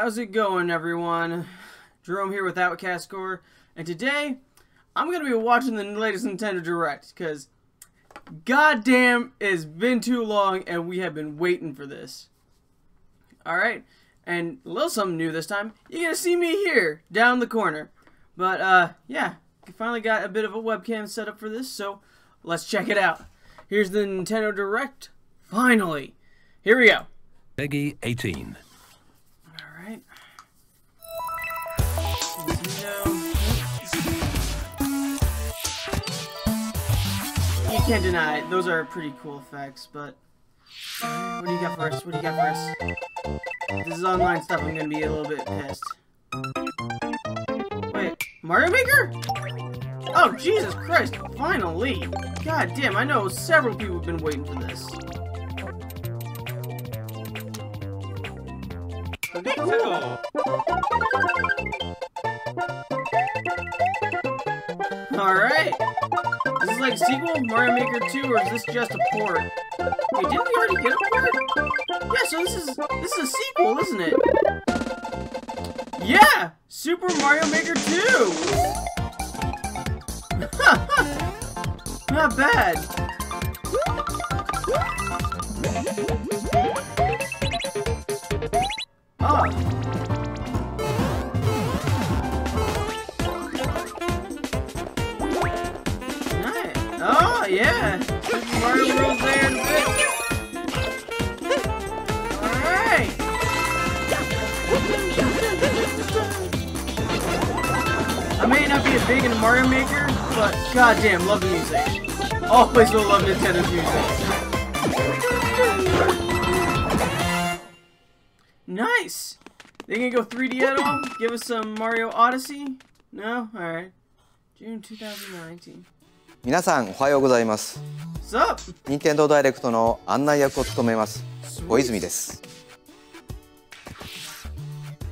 How's it going, everyone? Jerome here with Outcast score, and today I'm gonna be watching the latest Nintendo Direct because goddamn it's been too long and we have been waiting for this. Alright, and a little something new this time. You're gonna see me here down the corner. But yeah, I finally got a bit of a webcam set up for this, so let's check it out. Here's the Nintendo Direct. Finally. Here we go. Peggy 18. Alright. You can't deny it. Those are pretty cool effects, but what do you got for us? What do you got for us? If this is online stuff, I'm gonna be a little bit pissed. Wait, Mario Maker? Oh, Jesus Christ, finally! God damn, I know several people have been waiting for this. Alright. Is this like a sequel, Mario Maker 2, or is this just a port? Wait, didn't we already get a port? Yeah, so this is a sequel, isn't it? Yeah! Super Mario Maker 2! Not bad. Oh. Nice. Oh, yeah. Super Mario World there in a bit. Alright. I may not be as big in Mario Maker, but goddamn, love the music. Always will love Nintendo's music. Nice! They gonna go 3D at all? Give us some Mario Odyssey? No? Alright. June 2019. 皆さんおはようございます。 What's up? 任天堂ダイレクトの案内役を務めます小泉です。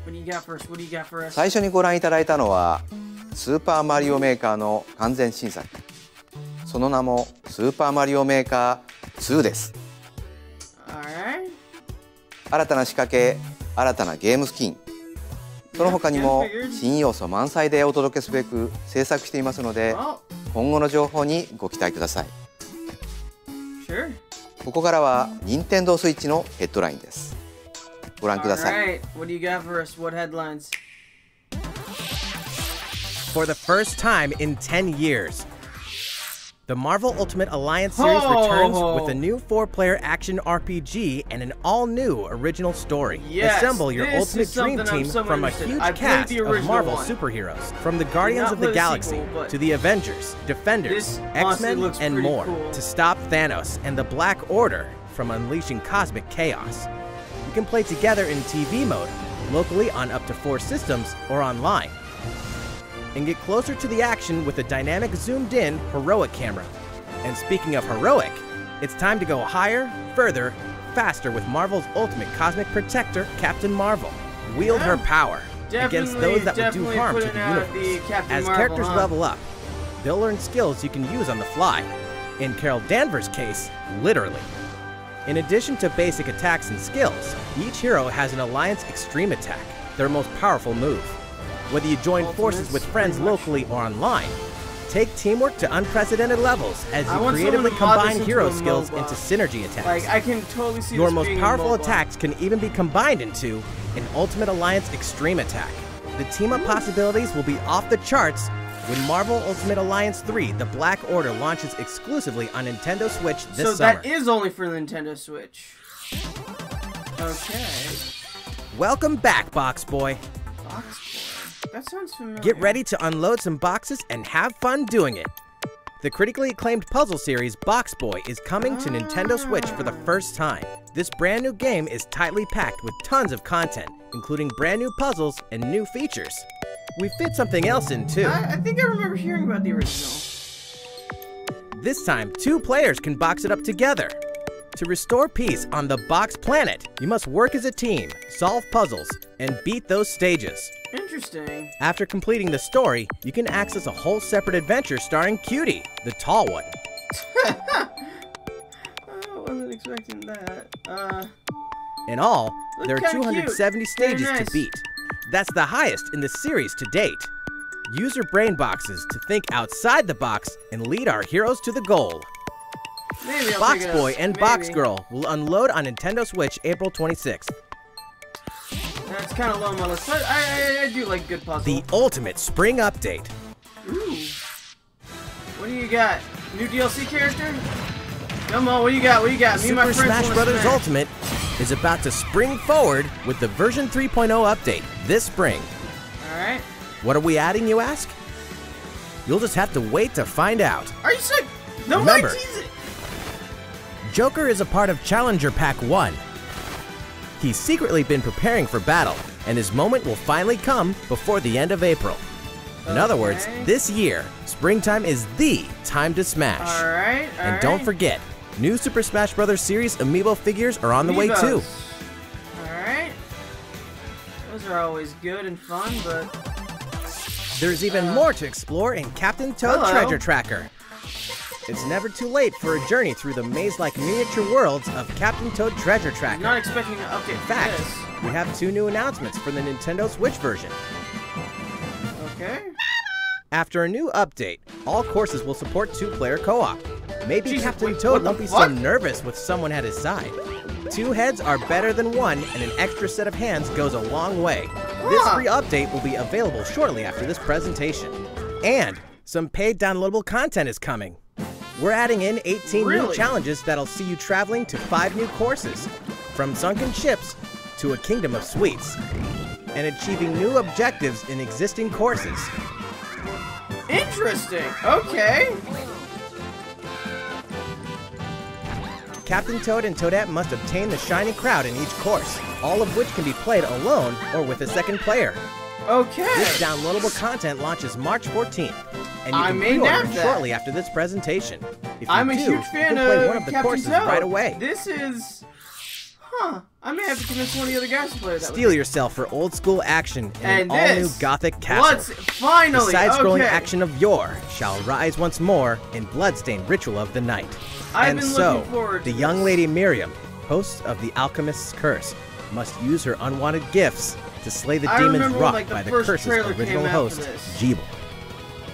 What do you got for us? What do you got for us? 最初にご覧いただいたのはスーパーマリオメーカーの完全新作。その名もスーパーマリオメーカー2です。 Alright. 新たな仕掛け、新たなゲームスキン、その他にも新要素満載でお届けすべく制作していますので、今後の情報にご期待ください。Sure. ここからは任天堂スイッチのヘッドラインです。ご覧ください。 Alright. What do you got for us? What headlines? For the first time in 10 years, the Marvel Ultimate Alliance series returns with a new 4-player action RPG and an all-new original story. Yes, Assemble your ultimate dream team from a huge cast of Marvel superheroes, from the Guardians of the Galaxy to the Avengers, Defenders, X-Men, and more, to stop Thanos and the Black Order from unleashing cosmic chaos. You can play together in TV mode, locally on up to 4 systems, or online, and get closer to the action with a dynamic zoomed-in heroic camera. And speaking of heroic, it's time to go higher, further, faster with Marvel's ultimate cosmic protector, Captain Marvel. Wield her power against those that would do harm to the universe. As characters level up, they'll learn skills you can use on the fly. In Carol Danvers' case, literally. In addition to basic attacks and skills, each hero has an Alliance Extreme attack, their most powerful move. Whether you join forces with friends locally or online, take teamwork to unprecedented levels as you creatively combine hero skills into synergy attacks. Like, I can totally see your most powerful attacks can even be combined into an Ultimate Alliance Extreme attack. The team-up possibilities will be off the charts when Marvel Ultimate Alliance 3, The Black Order, launches exclusively on Nintendo Switch this summer. So that is only for the Nintendo Switch. Okay. Welcome back, Box Boy. Box Boy. That sounds familiar. Get ready to unload some boxes and have fun doing it. The critically acclaimed puzzle series Box Boy is coming to Nintendo Switch for the first time. This brand new game is tightly packed with tons of content, including brand new puzzles and new features. We fit something else in too. I think I remember hearing about the original. This time, 2 players can box it up together. To restore peace on the Box Planet, you must work as a team, solve puzzles, and beat those stages. Interesting. After completing the story, you can access a whole separate adventure starring Cutie, the tall one. I wasn't expecting that. In all, there are 270 cute. stages Nice. to beat. That's the highest in the series to date. Use your brain boxes to think outside the box and lead our heroes to the goal. Maybe I'll Box pick it Boy up. and Maybe. Box Girl will unload on Nintendo Switch April 26th. That's kind of low on my list. But I do like good puzzles. The ultimate spring update. Ooh. What do you got? New DLC character? Come on, what do you got? What do you got? Me and my Super friends Smash wanna Bros. smash. Ultimate is about to spring forward with the version 3.0 update this spring. Alright. What are we adding, you ask? You'll just have to wait to find out. Are you sick? No, Remember, why tease it? Joker is a part of Challenger Pack 1. He's secretly been preparing for battle, and his moment will finally come before the end of April. In other words, this year, springtime is the time to smash. Alright, And don't forget, new Super Smash Bros. Series Amiibo figures are on the way too. Alright. Those are always good and fun, but... There's even more to explore in Captain Toad Hello. Treasure Tracker. It's never too late for a journey through the maze-like miniature worlds of Captain Toad Treasure Tracker. Not expecting an update In for fact, this. we have 2 new announcements for the Nintendo Switch version. Okay. After a new update, all courses will support 2-player co-op. Maybe Jesus, Captain wait, Toad what the won't be so fuck? nervous with someone at his side. 2 heads are better than 1, and an extra set of hands goes a long way. This Huh. free update will be available shortly after this presentation. And some paid downloadable content is coming. We're adding in 18 new Really? challenges that'll see you traveling to 5 new courses, from sunken ships to a kingdom of sweets, and achieving new objectives in existing courses. Interesting. Okay. Captain Toad and Toadette must obtain the shiny crowd in each course, all of which can be played alone or with a second player. Okay. This downloadable content launches March 14th, and you I can may pre-order nab that. shortly after this presentation. If you I'm a do, huge you fan can play of one of the Captain courses Toad. right away. This is... Huh. I may have to convince one of the other guys to play that with Steal me. yourself for old school action in And an all-new this, Gothic castle. Let's finally. The side-scrolling okay. action of yore shall rise once more in bloodstained ritual of the night. I've And been so, looking forward to the young this. lady Miriam, host of the Alchemist's Curse, must use her unwanted gifts to slay the I demons remember when, wrought like, the by the first curse's trailer original came out host, for this. Jeeble.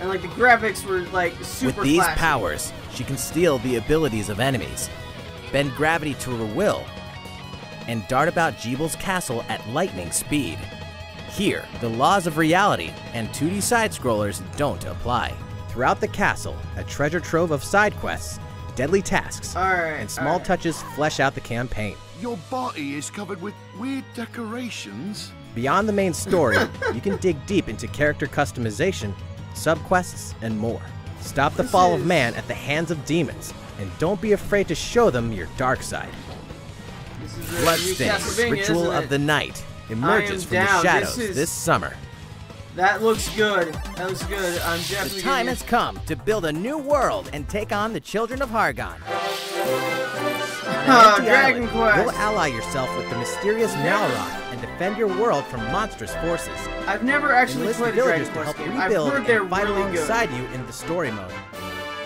And like the graphics were like super With these flashy. powers, she can steal the abilities of enemies, bend gravity to her will, and dart about Jeeble's castle at lightning speed. Here, the laws of reality and 2D side-scrollers don't apply. Throughout the castle, a treasure trove of side quests, deadly tasks, Alright, and small touches flesh out the campaign. Your body is covered with weird decorations. Beyond the main story, you can dig deep into character customization, subquests, and more. Stop the fall of man at the hands of demons, and don't be afraid to show them your dark side. This is a new Bloodstained Castlevania, Ritual isn't of it? the Night emerges from the down. shadows This is- this summer. That looks good. That looks good. I'm The definitely time gonna- has come to build a new world and take on the children of Hargon. On an empty Dragon island, Quest. you'll ally yourself with the mysterious Nalroth and defend your world from monstrous forces. I've never actually Enlist played a villagers Dragon to Quest help game. I've rebuild heard they're and fight really good. alongside you in the story mode.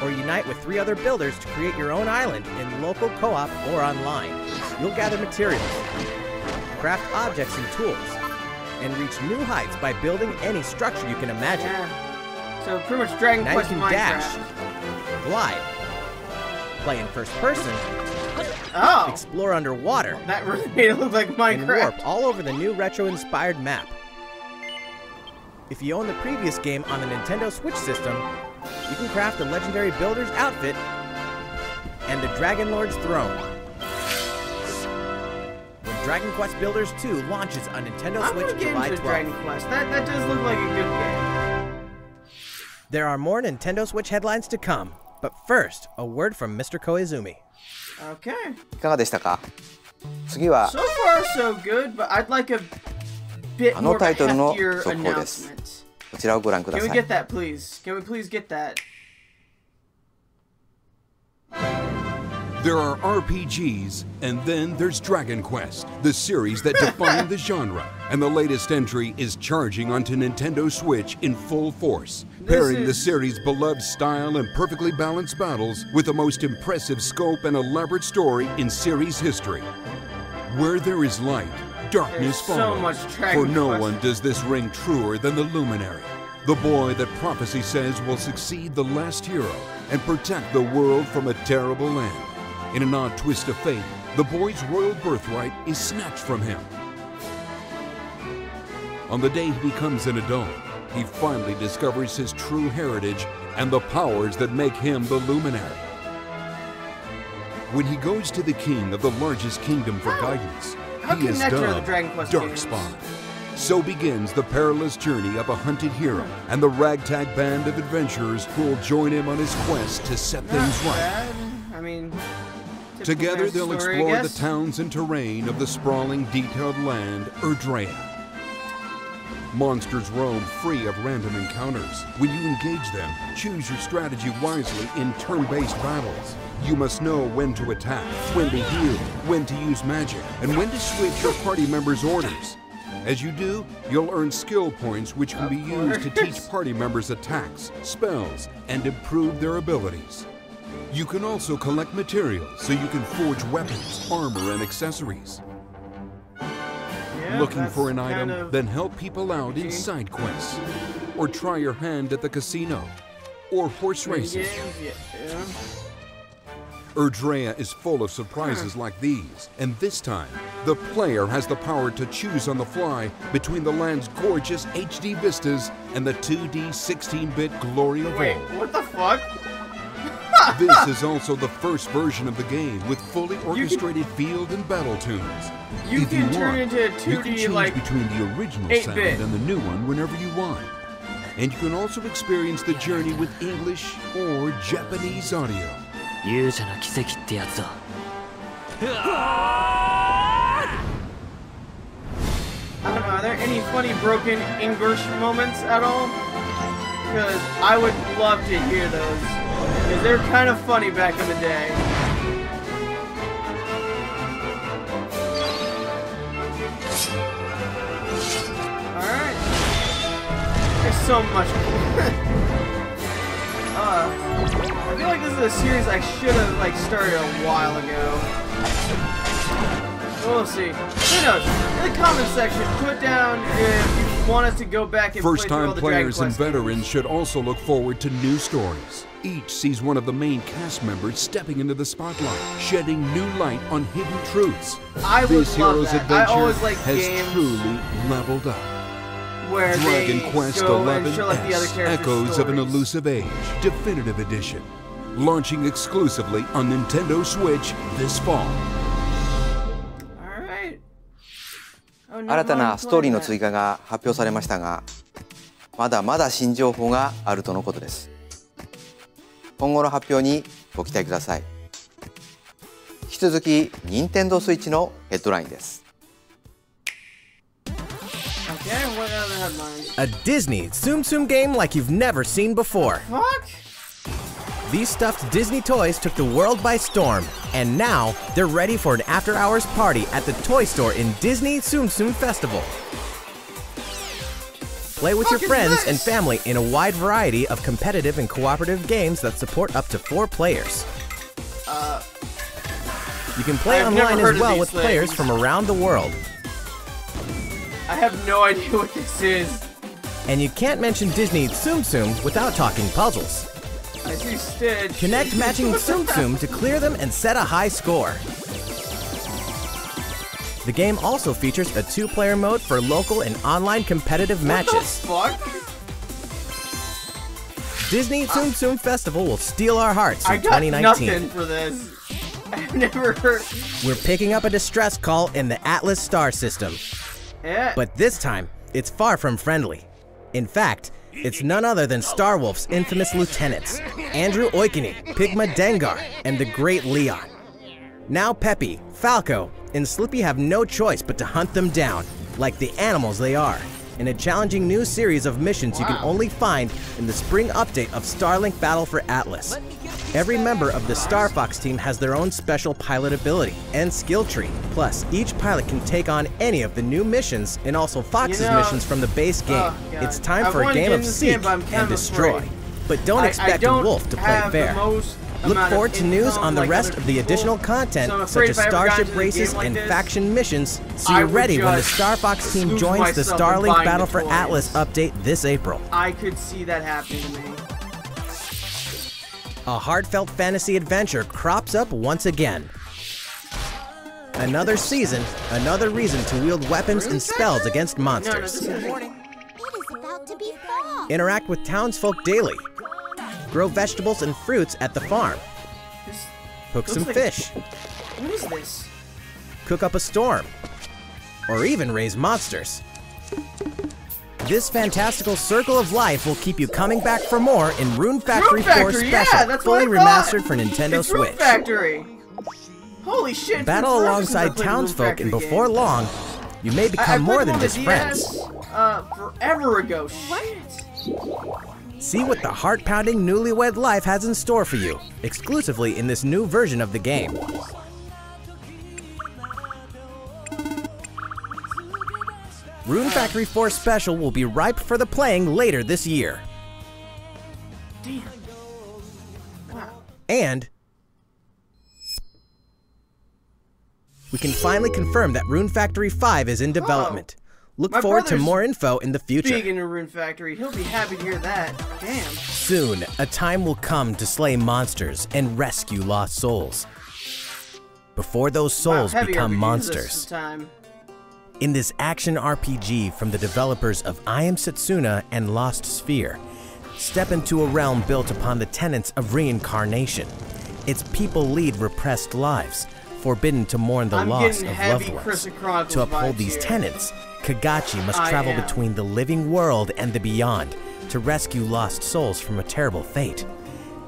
Or unite with 3 other builders to create your own island in local co-op or online. You'll gather materials, craft objects and tools, and reach new heights by building any structure you can imagine. Yeah. So pretty much Dragon Now you Quest can Minecraft. dash, glide, play in first person, Oh, explore underwater, that really made it look like and Minecraft. warp all over the new retro-inspired map. If you own the previous game on the Nintendo Switch system, you can craft the legendary builder's outfit and the Dragon Lord's throne. When Dragon Quest Builders 2 launches on Nintendo I'm Switch gonna get July into 12th. Dragon Quest. That does look like a good game. There are more Nintendo Switch headlines to come, but first, a word from Mr. Koizumi. Okay. いかがでしたか？次は So far, so good, but I'd like a bit あ more の of タ a イトルの heftier 速報です announcement. こちらをご覧くだ Can さ we い get that, please? Can we please get that? There are RPGs, and then there's Dragon Quest, the series that defined the genre. And the latest entry is charging onto Nintendo Switch in full force, pairing the is- series' beloved style and perfectly balanced battles with the most impressive scope and elaborate story in series history. Where there is light, darkness follows. For no one does this ring truer than the Luminary, the boy that prophecy says will succeed the last hero and protect the world from a terrible end. In an odd twist of fate, the boy's royal birthright is snatched from him. On the day he becomes an adult, he finally discovers his true heritage and the powers that make him the Luminary. When he goes to the king of the largest kingdom for guidance, he is dubbed Darkspawn. So begins the perilous journey of a hunted hero and the ragtag band of adventurers who will join him on his quest to set things right. I mean, together they'll explore the towns and terrain of the sprawling, detailed land, Erdrea. Monsters roam free of random encounters. When you engage them, choose your strategy wisely in turn-based battles. You must know when to attack, when to heal, when to use magic, and when to switch your party members' orders. As you do, you'll earn skill points which can be used to teach party members attacks, spells, and improve their abilities. You can also collect materials so you can forge weapons, armor, and accessories. Looking for an item, then help people out in side quests. Or try your hand at the casino. Or horse races. Erdrea is full of surprises like these, and this time, the player has the power to choose on the fly between the land's gorgeous HD vistas and the 2D 16-bit glory of old. Wait, what the fuck? This is also the first version of the game with fully orchestrated field and battle tunes. You can turn into a 2D, you can choose between the original sound and the new one whenever you want. And you can also experience the journey with English or Japanese audio. I don't know, are there any funny broken English moments at all? Because I would love to hear those. Because they're kind of funny back in the day. Alright. There's so much I feel like this is a series I should have started a while ago. We'll see. Who knows? In the comments section, put down if you want us to go back and First-time players and veterans should also look forward to new stories. Each sees one of the main cast members stepping into the spotlight, shedding new light on hidden truths. This hero's adventure has truly leveled up. Where Dragon Quest XI Echoes of an Elusive Age Definitive Edition, launching exclusively on Nintendo Switch this fall. 新たなストーリーの追加が発表されましたが、まだまだ新情報があるとのことです。今後の発表にご期待ください。引き続き、Nintendo Switch のヘッドラインです。A Disney Tsum Tsum game like you've never seen before. What? These stuffed Disney toys took the world by storm, and now they're ready for an after-hours party at the toy store in Disney Tsum Tsum Festival. Play with your friends and family in a wide variety of competitive and cooperative games that support up to 4 players. You can play online as well with players from around the world. I have no idea what this is. And you can't mention Disney Tsum Tsum without talking puzzles. I see Stitch. Connect matching Tsum Tsum to clear them and set a high score. The game also features a 2-player mode for local and online competitive matches. What the fuck? Disney Tsum Tsum Festival will steal our hearts in 2019. I got nothing for this. I've never heard. We're picking up a distress call in the Atlas star system. Yeah. But this time, it's far from friendly. In fact, it's none other than Starwolf's infamous lieutenants, Andrew Oikini, Pigma Dengar, and the Great Leon. Now Peppy, Falco, and Slippy have no choice but to hunt them down, like the animals they are, in a challenging new series of missions you can only find in the spring update of Starlink Battle for Atlas. Every member of the Star Fox team has their own special pilot ability and skill tree. Plus, each pilot can take on any of the new missions and also Fox's missions from the base game. It's time for a game of seek and destroy. But don't expect a wolf to play fair. Look amount forward of to news income on the like rest other of the people. additional content, So I'm such afraid as if I ever got starship into a races game like and this, faction missions, so I you're would ready when the just Star Fox team lose joins the myself in Starlink buying Battle the for toys. Atlas update this April. I could see that happening to me. A heartfelt fantasy adventure crops up once again. Another season, another reason to wield weapons and spells against monsters. It is about to be fall. Interact with townsfolk daily. Grow vegetables and fruits at the farm. This Hook some looks like- fish. What is this? Cook up a storm. Or even raise monsters. This fantastical circle of life will keep you coming back for more in Rune Factory 4 Factory, yeah, Special, that's what I fully thought. remastered for Nintendo It's Rune Switch. Factory. Holy shit! it's Battle been forever alongside since I played a Rune townsfolk, Factory and before game. long, you may I become played more one than on the just friends. DS, forever ago. Shit. See what the heart-pounding newlywed life has in store for you, exclusively in this new version of the game. Rune Factory 4 Special will be ripe for the playing later this year. Damn. Wow. And we can finally confirm that Rune Factory 5 is in development. Look My forward to brother's more info in the future. Big into Rune Factory. He'll be happy to hear that. Damn. Soon, a time will come to slay monsters and rescue lost souls. Before those souls Wow, heavy become RPGs monsters. this time. In this action RPG from the developers of I Am Setsuna and Lost Sphere, step into a realm built upon the tenets of reincarnation. Its people lead repressed lives, forbidden to mourn the I'm loss getting of heavy loved ones. Chris Chronicles To uphold vibes these here. tenets, Kagachi must I travel am. between the living world and the beyond to rescue lost souls from a terrible fate,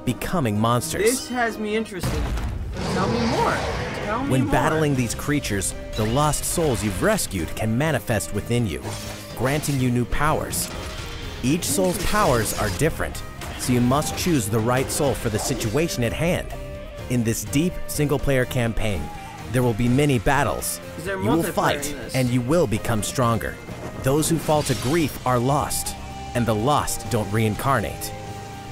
becoming monsters. This has me interested. Tell me more. Tell me When more. battling these creatures, the lost souls you've rescued can manifest within you, granting you new powers. Each soul's powers are different, so you must choose the right soul for the situation at hand. In this deep single-player campaign, there will be many battles. Is there You will multiplayer fight, in this? and you will become stronger. Those who fall to grief are lost, and the lost don't reincarnate.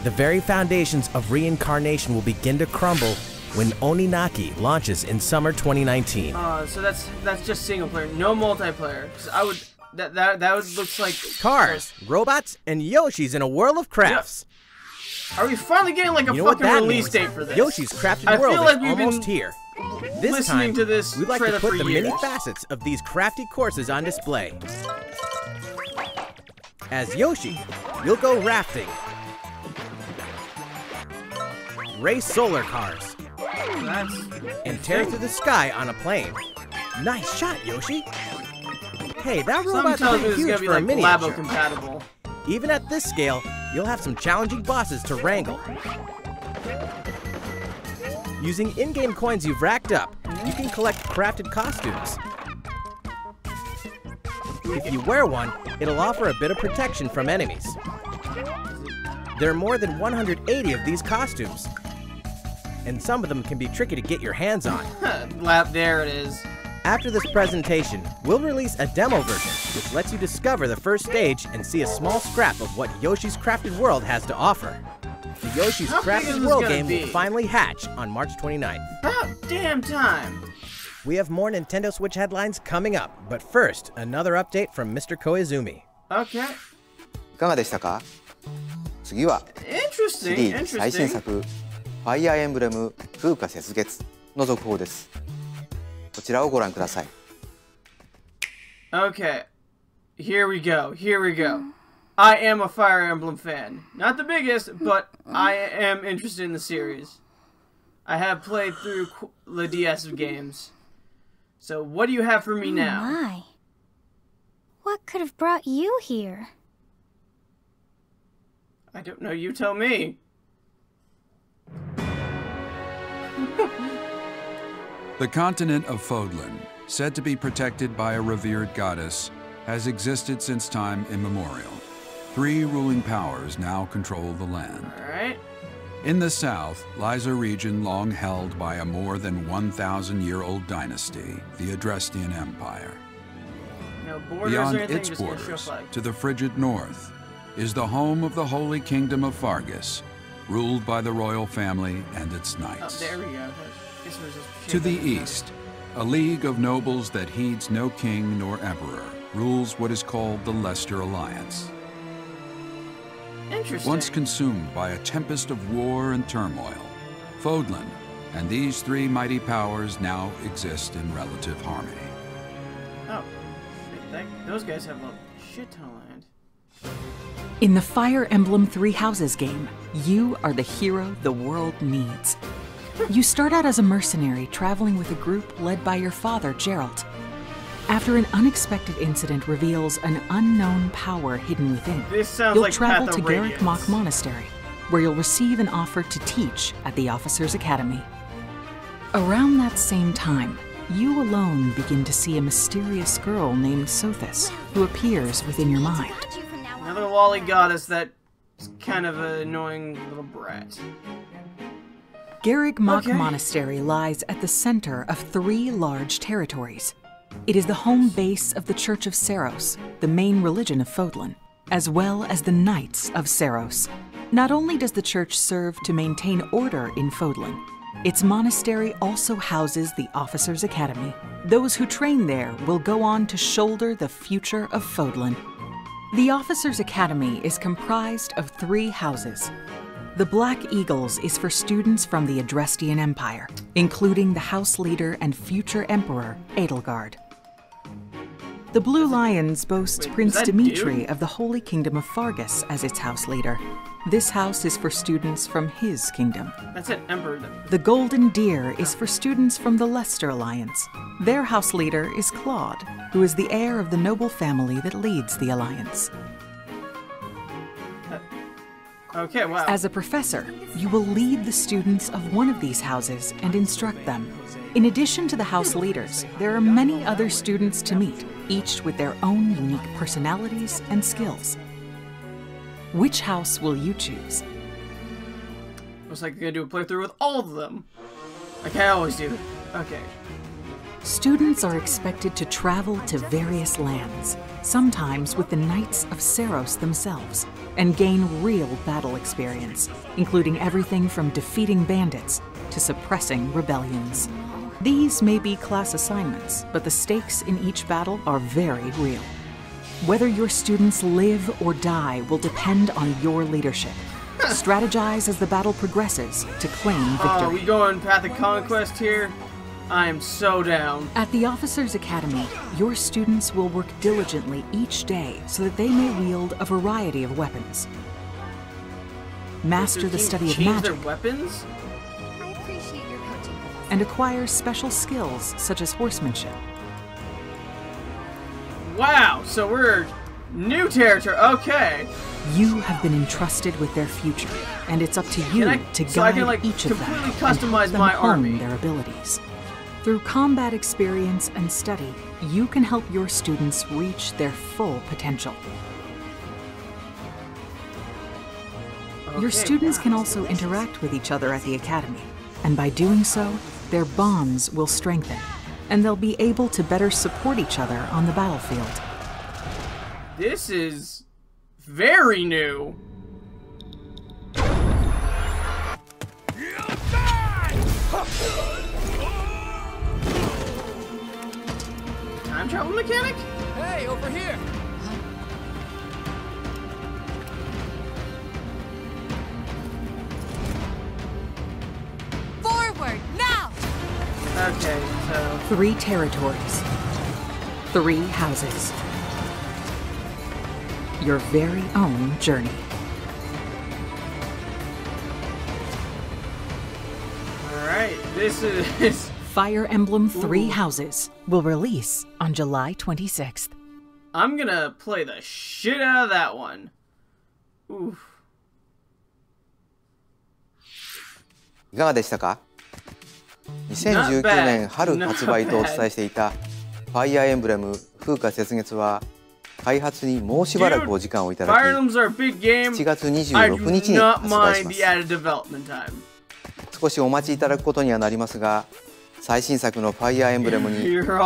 The very foundations of reincarnation will begin to crumble when Oninaki launches in summer 2019. So that's just single player, no multiplayer. 'Cause I would that would looks like Cars, robots, and Yoshis in a world of crafts. Are we finally getting like a You know what fucking that release means? date for this? Yoshi's Crafted I World feel like is we've been almost here. This listening time, to this we'd like to trailer put for the many years. facets of these crafty courses on display. As Yoshi, you'll go rafting, race solar cars, That's and tear through the sky on a plane. Nice shot, Yoshi! Hey, that Something robot's tells me pretty this is huge gonna be for a like miniature. Labo compatible. Even at this scale, you'll have some challenging bosses to wrangle. Using in-game coins you've racked up, you can collect crafted costumes. If you wear one, it'll offer a bit of protection from enemies. There are more than 180 of these costumes, and some of them can be tricky to get your hands on. There it is. After this presentation, we'll release a demo version, which lets you discover the first stage and see a small scrap of what Yoshi's Crafted World has to offer. The Yoshi's How big is Crafted this World gonna game be? will finally hatch on March 29th. About damn time. We have more Nintendo Switch headlines coming up, but first, another update from Mr. Koizumi. Okay. いかがでしたか？次はシ Interesting. リーズ最新 Interesting. 作「ファイアーエンブレム風化雪月」の続報です。こちらをご覧ください。 Okay. Here we go. Here we go. I am a Fire Emblem fan. Not the biggest, but I am interested in the series. I have played through the DS games. So what do you have for me now? My. What could have brought you here? I don't know. You tell me. The continent of Fodlan, said to be protected by a revered goddess, has existed since time immemorial. 3 ruling powers now control the land. Alright. In the south lies a region long held by a more than 1,000-year-old dynasty, the Adrestian Empire. No borders Beyond or anything, its just gonna show borders, flag. to the frigid north, is the home of the Holy Kingdom of Fargus, ruled by the royal family and its knights. There we go. To the east, a league of nobles that heeds no king nor emperor rules what is called the Leicester Alliance. Interesting. Once consumed by a tempest of war and turmoil, Fodlan and these three mighty powers now exist in relative harmony. Oh, those guys have a shit ton of land. In the Fire Emblem Three Houses game, you are the hero the world needs. You start out as a mercenary traveling with a group led by your father, Geralt. After an unexpected incident reveals an unknown power hidden within, you'll like travel to Garrick Mach Monastery, where you'll receive an offer to teach at the Officers' Academy. Around that same time, you alone begin to see a mysterious girl named Sothis, who appears within your mind. Another lolly goddess that's kind of an annoying little brat. Garrick Mach Monastery lies at the center of three large territories. It is the home base of the Church of Seiros, the main religion of Fodlan, as well as the Knights of Seiros. Not only does the church serve to maintain order in Fodlan, its monastery also houses the Officers' Academy. Those who train there will go on to shoulder the future of Fodlan. The Officers' Academy is comprised of three houses. The Black Eagles is for students from the Adrestian Empire, including the house leader and future emperor, Edelgard. The Blue Lions boasts Prince Dimitri of the Holy Kingdom of Fargus as its house leader. This house is for students from his kingdom. That's an emperor. The Golden Deer is for students from the Leicester Alliance. Their house leader is Claude, who is the heir of the noble family that leads the alliance. Okay, wow. As a professor, you will lead the students of one of these houses and instruct them. In addition to the house leaders, there are many other students to meet, each with their own unique personalities and skills. Which house will you choose? Looks like you're gonna do a playthrough with all of them. Like I always do. Okay. Students are expected to travel to various lands, sometimes with the Knights of Seiros themselves, and gain real battle experience, including everything from defeating bandits to suppressing rebellions. These may be class assignments, but the stakes in each battle are very real. Whether your students live or die will depend on your leadership. Strategize as the battle progresses to claim victory. Oh, we going Path of Conquest here? I am so down. At the Officers' Academy, your students will work diligently each day so that they may wield a variety of weapons. Master the study of magic. Their weapons? I appreciate your coaching. And acquire special skills such as horsemanship. Wow, so we're new territory. Okay. You have been entrusted with their future, and it's up to you to guide each of them and help them hone their abilities. Through combat experience and study, you can help your students reach their full potential. Your students can also interact with each other at the Academy, and by doing so, their bonds will strengthen, and they'll be able to better support each other on the battlefield. This is very new. Time travel mechanic? Hey, over here! Forward, now! Okay, so... 3 territories. 3 houses. Your very own journey. Alright, this is... Fire Emblem Three Houses will release on July 26th. I'm gonna play the shit out of that one. Oof. いかがでしたか ?2019 年春発売とお伝えしていたファイアーエンブレム風化雪月は開発にもうしばらくお時間をいただき7月26日に発売します。少しお待ちいただくことにはなりますが、最新作のファイアーエンブレムに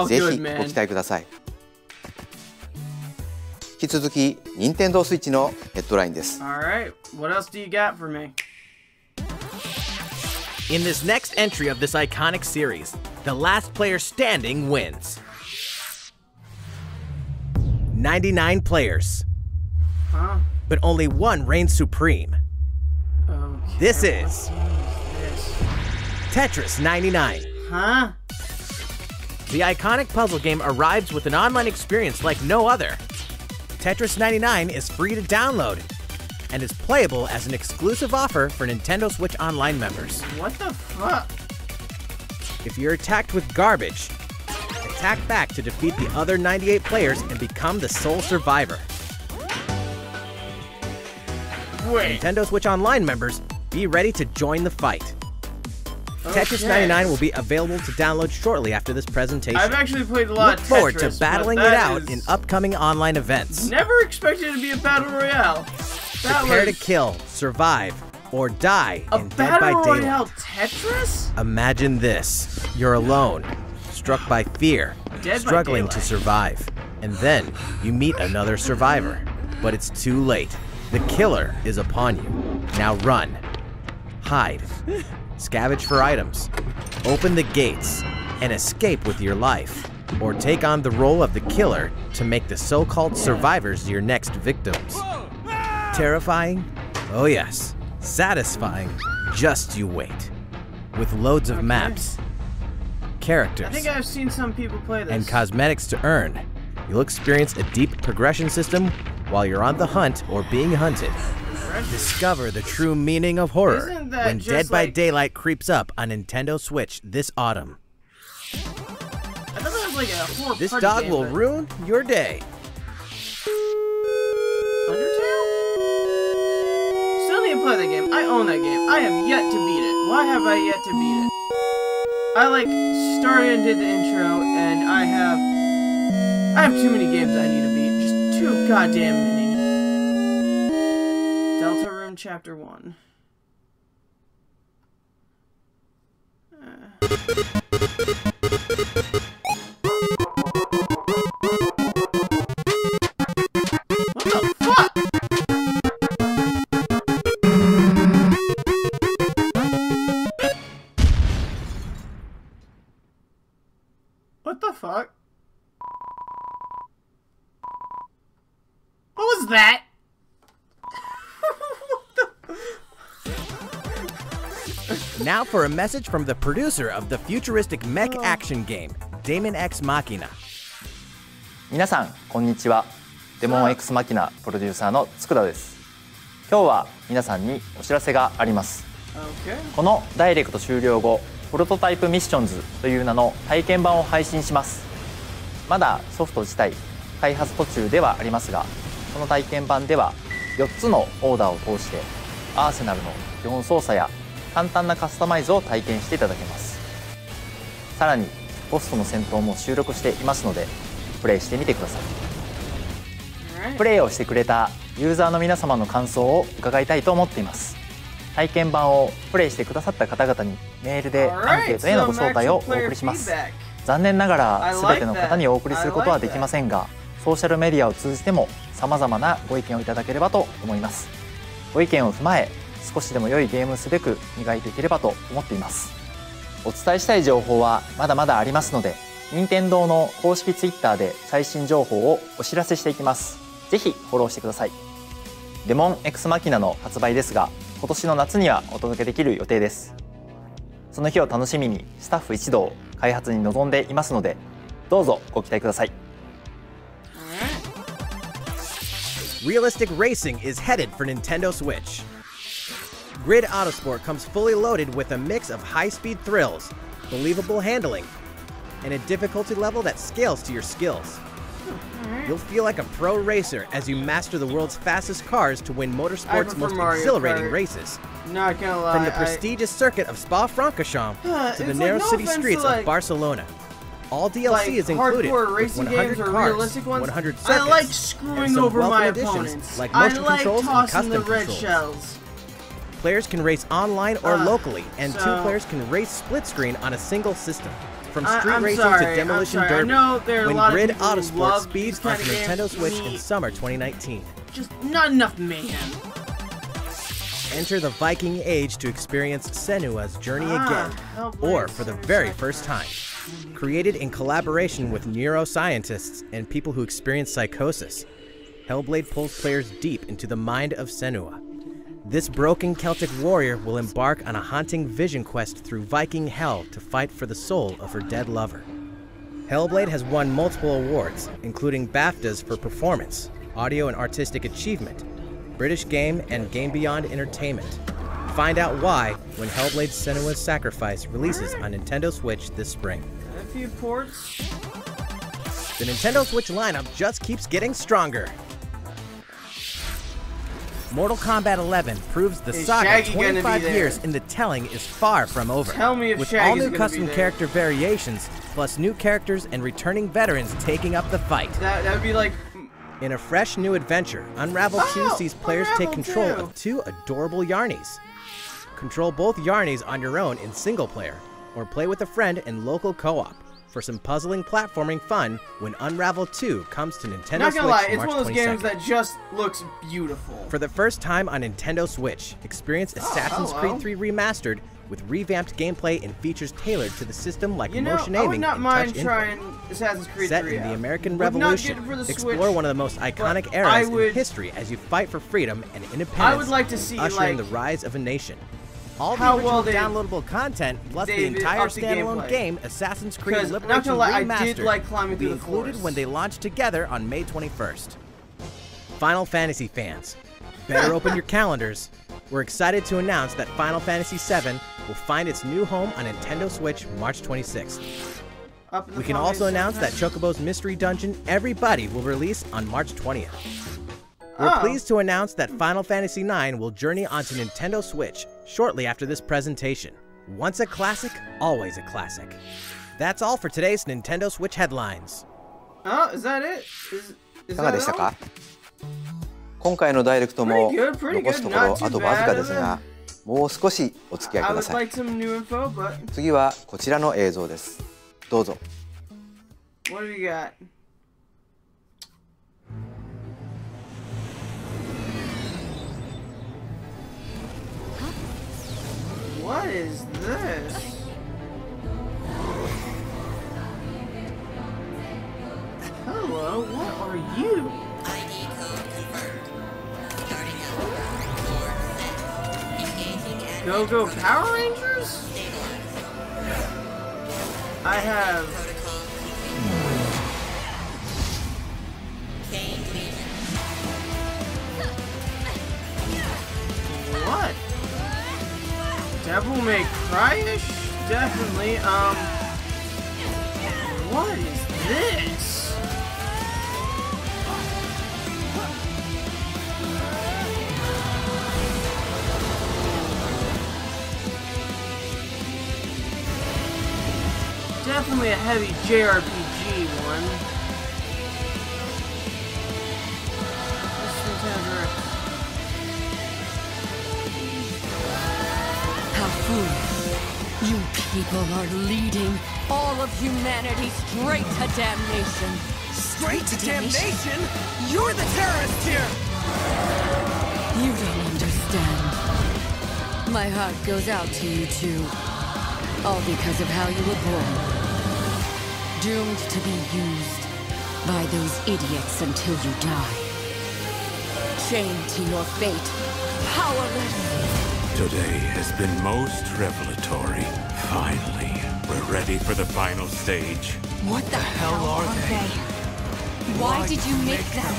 ぜひご期待ください。引き続き、任天堂スイッチのヘッドラインです。In this next entry of this iconic series, the last player standing wins. 99 players. Huh? But only one reigns supreme. Okay, This is this? Tetris 99. Huh? The iconic puzzle game arrives with an online experience like no other. Tetris 99 is free to download and is playable as an exclusive offer for Nintendo Switch Online members. What the fuck? If you're attacked with garbage, attack back to defeat the other 98 players and become the sole survivor. Wait. Nintendo Switch Online members, be ready to join the fight. Tetris 99 will be available to download shortly after this presentation. I've actually played a lot of Tetris. Look forward to battling it out in upcoming online events. Never expected it to be a battle royale. Prepare to kill, survive, or die in Dead by Battle Daylight. Royale Tetris? Imagine this. You're alone, struck by fear, Dead by struggling to Daylight. survive. And then you meet another survivor. But it's too late. The killer is upon you. Now run. Hide. Scavenge for items. Open the gates and escape with your life. Or take on the role of the killer to make the so-called survivors your next victims. Terrifying? Oh yes. Satisfying? Just you wait. With loads of maps, characters, I think I've seen some people play this. and cosmetics to earn, you'll experience a deep progression system while you're on the hunt or being hunted. Discover the true meaning of horror Isn't that when just Dead by like- Daylight creeps up on Nintendo Switch this autumn. I thought that was like a horror This party dog game, will but- ruin your day. Undertale? Still need to play that game. I own that game. I have yet to beat it. Why have I yet to beat it? I like started and did the intro, and I have too many games I need to beat. Just too goddamn many. Delta Room Chapter 1. What the fuck? What the fuck? What was that? Now for a message from the producer of the futuristic mech action game, Daemon X Machina. 皆さんこんにちは。デモン X マキナプロデューサーの佃です。今日は皆さんにお知らせがあります。このダイレクト終了後、プロトタイプミッションズという名の体験版を配信します。まだソフト自体開発途中ではありますが、この体験版では4つのオーダーを通してアーセナルの基本操作や簡単なカスタマイズを体験していただけます。さらにボスとの戦闘も収録していますのでプレイしてみてください。プレイをしてくれたユーザーの皆様の感想を伺いたいと思っています。体験版をプレイしてくださった方々にメールでアンケートへのご招待をお送りします。残念ながら全ての方にお送りすることはできませんが、ソーシャルメディアを通じても様々なご意見をいただければと思います。ご意見を踏まえ少しでも良いゲームをすべく磨いていければと思っています。お伝えしたい情報はまだまだありますので、任天堂の公式 Twitter で最新情報をお知らせしていきます。ぜひフォローしてください。デモン X マキナの発売ですが、今年の夏にはお届けできる予定です。その日を楽しみにスタッフ一同開発に臨んでいますので、どうぞご期待ください。Realistic racing is headed for Nintendo Switch. Grid Autosport comes fully loaded with a mix of high-speed thrills, believable handling, and a difficulty level that scales to your skills. You'll feel like a pro racer as you master the world's fastest cars to win motorsport's most exhilarating races. Not gonna lie, From the prestigious circuit of Spa-Francorchamps to the narrow city streets of Barcelona. All DLC is included with 100 cars, 100 circuits, I like screwing and some over my welcome additions opponents. like I motion like controls and tossing the custom red controls. shells. Players can race online or locally, and so- 2 players can race split screen on a single system. From I'm street racing sorry, to demolition I'm sorry. I derby, know there are a when lot of Grid people who Autosport love speeds these onto kind of Nintendo games. Switch in summer 2019. Just not enough mayhem. Enter the Viking Age to experience Senua's journey again, or for the very first time. Created in collaboration with neuroscientists and people who experience psychosis, Hellblade pulls players deep into the mind of Senua. This broken Celtic warrior will embark on a haunting vision quest through Viking hell to fight for the soul of her dead lover. Hellblade has won multiple awards, including BAFTAs for performance, audio and artistic achievement, British Game and Game Beyond Entertainment. Find out why when Hellblade Senua's Sacrifice releases on Nintendo Switch this spring. A few ports. The Nintendo Switch lineup just keeps getting stronger. Mortal Kombat 11 proves the saga 25 years in the telling is far from over. Tell me if with Shaggy's all new gonna custom be there. character variations, plus new characters and returning veterans taking up the fight. That would be like... In a fresh new adventure, Unravel 2 sees players take Unravel control 2. of 2 adorable Yarnies. Control both Yarnies on your own in single player, or play with a friend in local co-op for some puzzling platforming fun when Unravel 2 comes to Nintendo Not Switch gonna lie, it's March one of those 22nd. games that just looks beautiful. For the first time on Nintendo Switch, experience Assassin's Creed 3 Remastered with revamped gameplay and features tailored to the system like motion I would aiming not and mind touch input. trying Assassin's Creed 3 Set in the out. American Would not Revolution, get it for the explore Switch, one of the most iconic but eras I would- in history as you fight for freedom and independence, I would like to see, ushering like, the rise of a nation. All the how original well they- downloadable content, plus the they've entire upped the standalone gameplay. game, Assassin's Creed 'Cause, not Liberation gonna lie, I Remastered, did like climbing will be through the included forest. when they launch together on May 21st. Final Fantasy fans, better open your calendars. We're excited to announce that Final Fantasy VII will find its new home on Nintendo Switch March 26th. We can also announce that Chocobo's Mystery Dungeon Everybody will release on March 20th. We're pleased to announce that Final Fantasy IX will journey onto Nintendo Switch shortly after this presentation. Once a classic, always a classic. That's all for today's Nintendo Switch headlines. Oh, is that it? Is いかが that でした all? か？今回のダイレクトも Pretty good, 残すとこ not ろ too あとわずかです bad. が、もう少しお付き合い I くだ would さい。 like some new info, but 次はこちらの映像です。どうぞ。 what do you got? What is this? Hello, what are you? ID code confirmed. Starting at Go Power Rangers? I have what? Devil May Cry-ish? Definitely. What is this? Definitely a heavy JRPG one. This Nintendo Direct. How foolish. You people are leading all of humanity straight to damnation. Straight to damnation? You're the terrorist here! You don't understand. My heart goes out to you two. All because of how you were born. Doomed to be used by those idiots until you die. Chained to your fate. Powerless. Today has been most revelatory. Finally, we're ready for the final stage. What the hell are they? Why did you make them?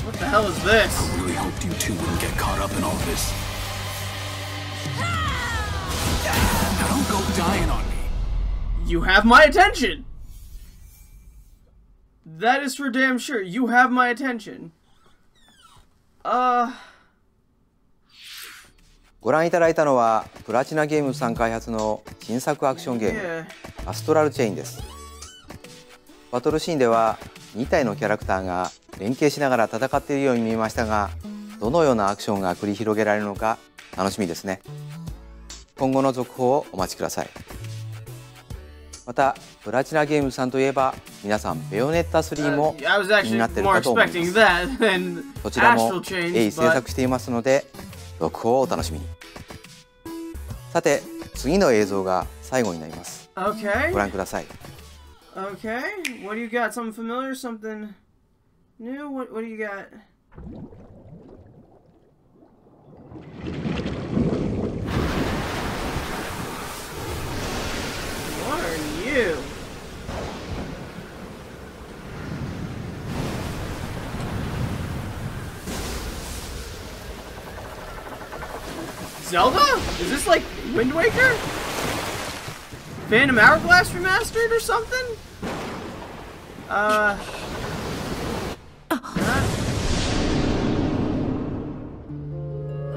What the hell is this? I really hoped you two wouldn't get caught up in all this. Now don't go dying on me. You have my attention! That is for damn sure. You have my attention. ご覧いただいたのはプラチナゲームズさん開発の新作アクションゲームアストラルチェインです。バトルシーンでは2体のキャラクターが連携しながら戦っているように見えましたが、どのようなアクションが繰り広げられるのか楽しみですね。今後の続報をお待ちください。またプラチナゲームズさんといえば皆さんベヨネッタ3も気になっているかと思います。そちらも鋭意制作していますので続報をお楽しみに。さて、次の映像が最後になります。Okay. ご覧ください。Okay. What do you got? Something familiar? Something new? What do you got? What are you? Zelda? Is this like Wind Waker? Phantom Hourglass remastered or something? What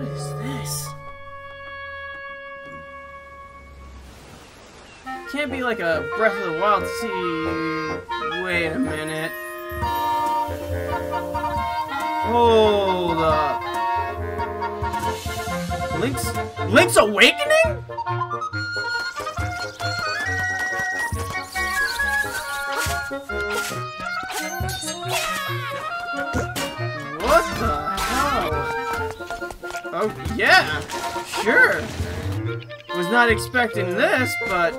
is this? Can't be like a Breath of the Wild sea. Wait a minute. Hold up. Link's Awakening? What the hell? Oh, yeah, sure. Was not expecting this, but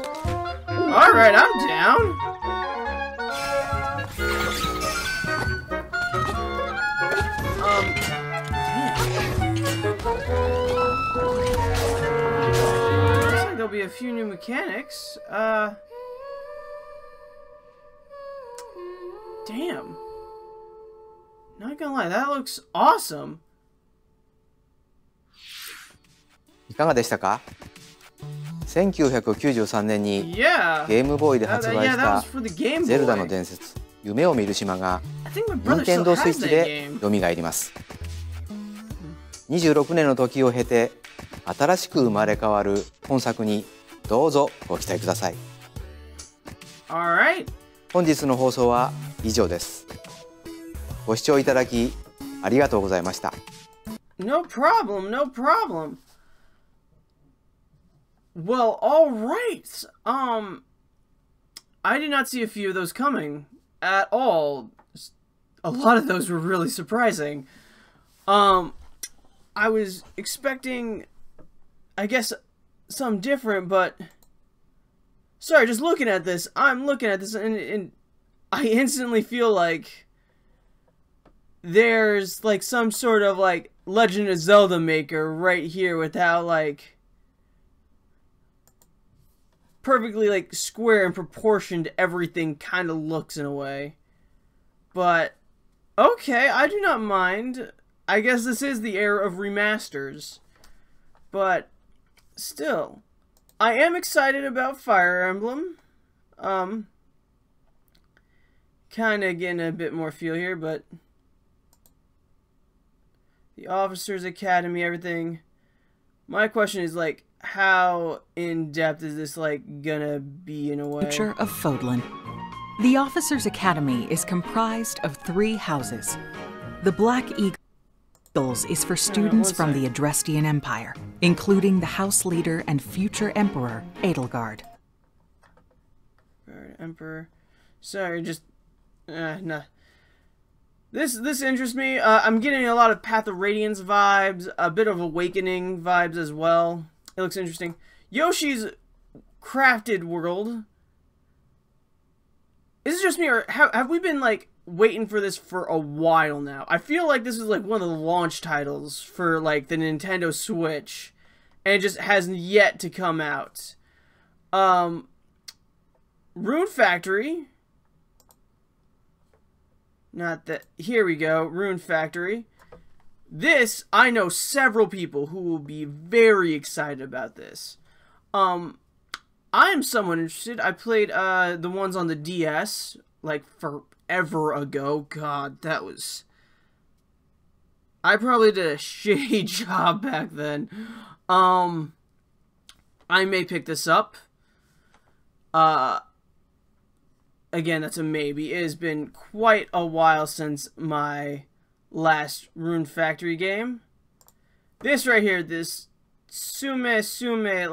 alright, I'm down. Looks like there'll be a few new mechanics. Damn. Not gonna lie, that looks awesome. いかがでしたか？ 1993年にゲームボーイで発売した「ゼルダの伝説夢を見る島」が任天堂スイッチで蘇ります。26年の時を経て新しく生まれ変わる本作にどうぞご期待ください。本日の放送は以上です。ご視聴いただきありがとうございました。No problem, no problem. Well, all right. I did not see a few of those coming at all. A lot of those were really surprising. I was expecting, I guess, something different, but sorry, just looking at this, I'm looking at this and I instantly feel like there's like some sort of like Legend of Zelda maker right here with how like perfectly like square and proportioned everything kind of looks in a way. But okay, I do not mind. I guess this is the era of remasters. But still, I am excited about Fire Emblem. Kind of getting a bit more feel here, but the Officers Academy, everything. My question is like, how in-depth is this like gonna be in a way? Picture of Fodlan. The Officers Academy is comprised of 3 houses. The Black Eagles is for students from the Adrestian Empire, including the house leader and future emperor, Edelgard. Emperor. Sorry, just no. This interests me. I'm getting a lot of Path of Radiance vibes, a bit of Awakening vibes as well. It looks interesting. Yoshi's Crafted World. Is it just me, or have we been like waiting for this for a while now? I feel like this is like one of the launch titles for like the Nintendo Switch, and it just hasn't yet to come out. Rune Factory. Not that. Here we go. Rune Factory. This, I know several people who will be very excited about this. I am somewhat interested. I played the ones on the DS like forever ago. God, that was... I probably did a shitty job back then. I may pick this up. Again, that's a maybe. It has been quite a while since my last Rune Factory game. This right here, this Sume,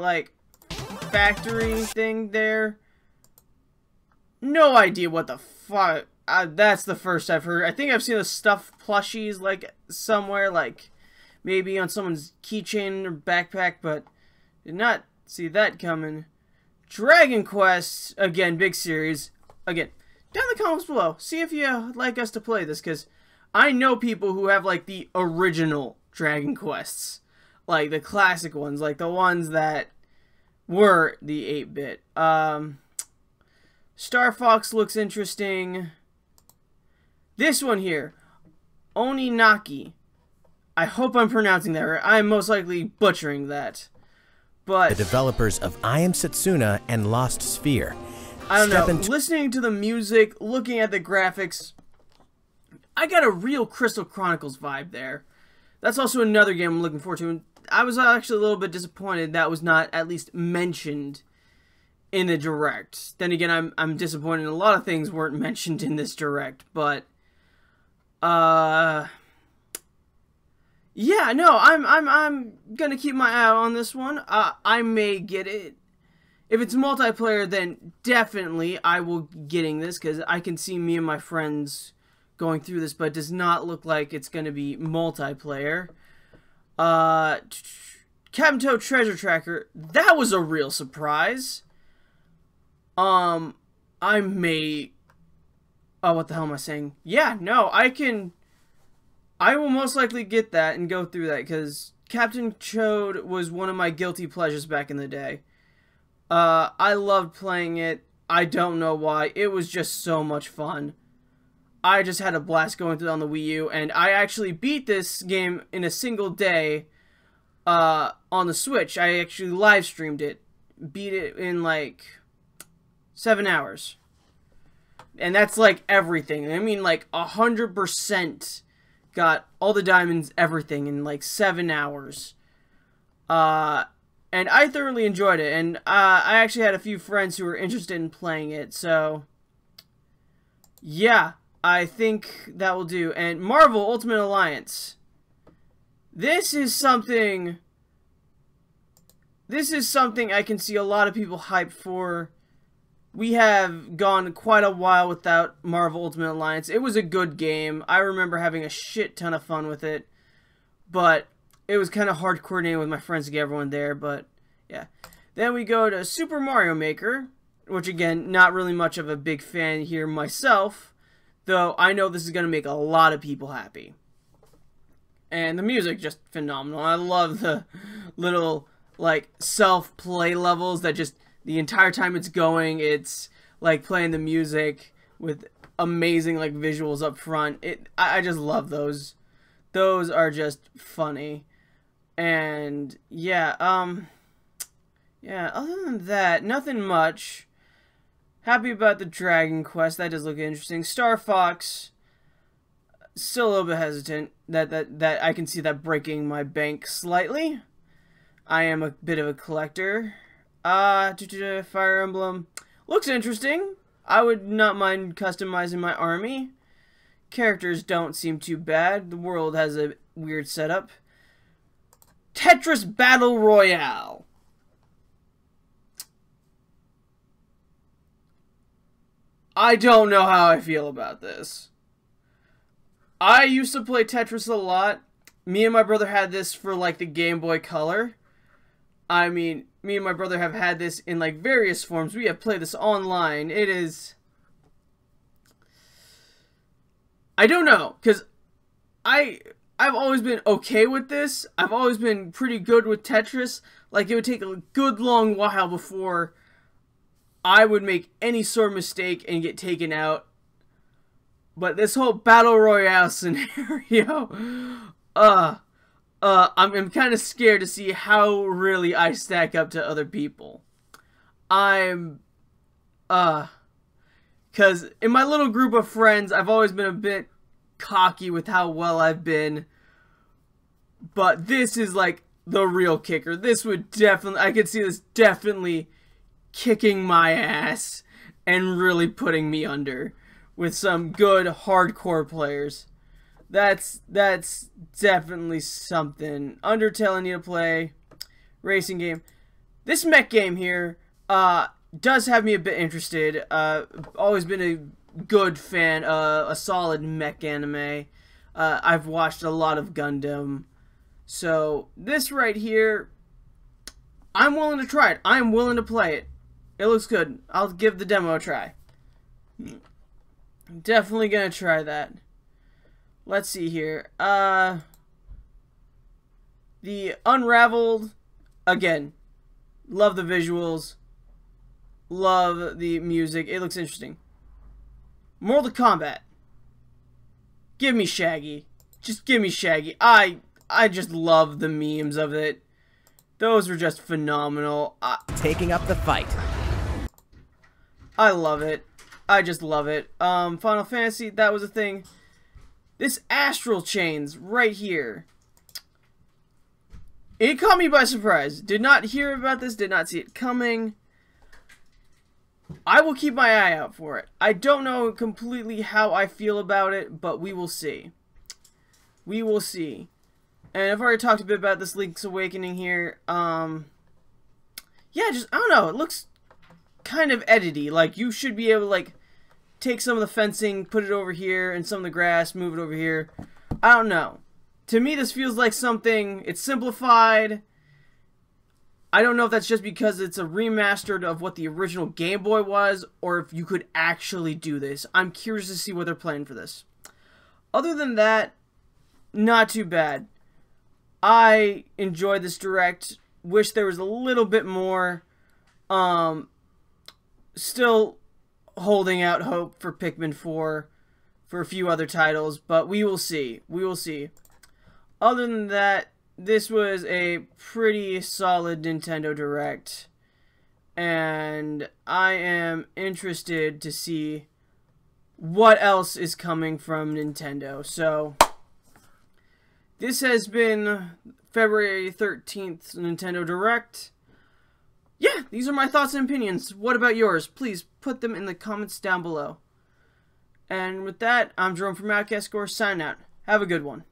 like, factory thing there. No idea what the fuck. That's the first I've heard. I think I've seen the stuffed plushies, like, somewhere, like, maybe on someone's keychain or backpack, but did not see that coming. Dragon Quest, again, big series. Again, down in the comments below, see if you'd like us to play this, because I know people who have, like, the original Dragon Quests. Like, the classic ones, like the ones that were the 8-bit. Star Fox looks interesting. This one here, Oninaki. I hope I'm pronouncing that right. I'm most likely butchering that. But the developers of I Am Setsuna and Lost Sphere. I don't know, listening to the music, looking at the graphics, I got a real Crystal Chronicles vibe there. That's also another game I'm looking forward to. And I was actually a little bit disappointed that was not at least mentioned in the Direct. Then again, I'm disappointed a lot of things weren't mentioned in this Direct, but yeah, no, I'm gonna keep my eye out on this one. I may get it. If it's multiplayer, then definitely I will be getting this, because I can see me and my friends going through this, but it does not look like it's gonna be multiplayer. Captain Toad Treasure Tracker, that was a real surprise. I may... Oh, what the hell am I saying? Yeah, no, I will most likely get that and go through that, because Captain Toad was one of my guilty pleasures back in the day. I loved playing it. I don't know why. It was just so much fun. I just had a blast going through it on the Wii U, and I actually beat this game in a single day on the Switch. I actually live streamed it. Beat it in like 7 hours. And that's like everything. I mean, like 100% got all the diamonds, everything in like 7 hours. And I thoroughly enjoyed it. And I actually had a few friends who were interested in playing it. So, yeah, I think that will do. And Marvel Ultimate Alliance. This is something I can see a lot of people hyped for. We have gone quite a while without Marvel Ultimate Alliance. It was a good game. I remember having a shit ton of fun with it. But it was kind of hard coordinating with my friends to get everyone there. But, yeah. Then we go to Super Mario Maker. Which, again, not really much of a big fan here myself. Though, I know this is going to make a lot of people happy. And the music, just phenomenal. I love the little, like, self-play levels that just... The entire time it's going, it's like playing the music with amazing like visuals up front. I just love those. Those are just funny. And yeah, yeah, other than that, nothing much. Happy about the Dragon Quest. That does look interesting. Star Fox, still a little bit hesitant. That I can see that breaking my bank slightly. I am a bit of a collector. Fire Emblem. Looks interesting. I would not mind customizing my army. Characters don't seem too bad. The world has a weird setup. Tetris Battle Royale. I don't know how I feel about this. I used to play Tetris a lot. Me and my brother had this for like the Game Boy Color. I mean, me and my brother have had this in like various forms. We have played this online. It is... I don't know, because I've always been okay with this. I've always been pretty good with Tetris. Like, it would take a good long while before I would make any sort of mistake and get taken out. But this whole Battle Royale scenario... I'm kind of scared to see how really I stack up to other people. Because in my little group of friends, I've always been a bit cocky with how well I've been. But this is like the real kicker. This would definitely, I could see this definitely kicking my ass and really putting me under with some good hardcore players. That's definitely something. Undertale I need to play. Racing game. This mech game here does have me a bit interested. Always been a good fan, a solid mech anime. I've watched a lot of Gundam. So this right here, I'm willing to try it. I'm willing to play it. It looks good. I'll give the demo a try. Definitely gonna try that. Let's see here. The Unraveled, again, love the visuals, love the music. It looks interesting. Mortal Kombat. Give me Shaggy. Just give me Shaggy. I just love the memes of it. Those were just phenomenal. Taking up the fight. I love it. I just love it. Final Fantasy, that was a thing. This Astral Chains right here. It caught me by surprise. Did not hear about this, did not see it coming. I will keep my eye out for it. I don't know completely how I feel about it, but we will see. We will see. And I've already talked a bit about this Link's Awakening here. Yeah, just, I don't know, it looks kind of edity. Like, you should be able to, like, take some of the fencing, put it over here, and some of the grass, move it over here. I don't know. To me, this feels like something, it's simplified. I don't know if that's just because it's a remastered of what the original Game Boy was, or if you could actually do this. I'm curious to see what they're planning for this. Other than that, not too bad. I enjoyed this Direct. Wish there was a little bit more. Still holding out hope for Pikmin 4 for a few other titles, but we will see. We will see. Other than that, this was a pretty solid Nintendo Direct, and I am interested to see what else is coming from Nintendo. So, this has been February 13th Nintendo Direct. Yeah, these are my thoughts and opinions. What about yours? Please put them in the comments down below. And with that, I'm Jerome from Outcast, signing out. Have a good one.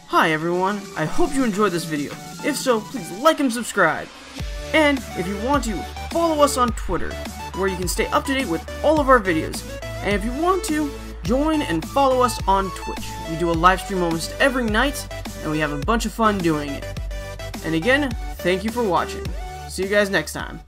Hi everyone, I hope you enjoyed this video. If so, please like and subscribe. And if you want to, follow us on Twitter, where you can stay up to date with all of our videos. And if you want to, join and follow us on Twitch. We do a live stream almost every night, and we have a bunch of fun doing it. And again, thank you for watching. See you guys next time.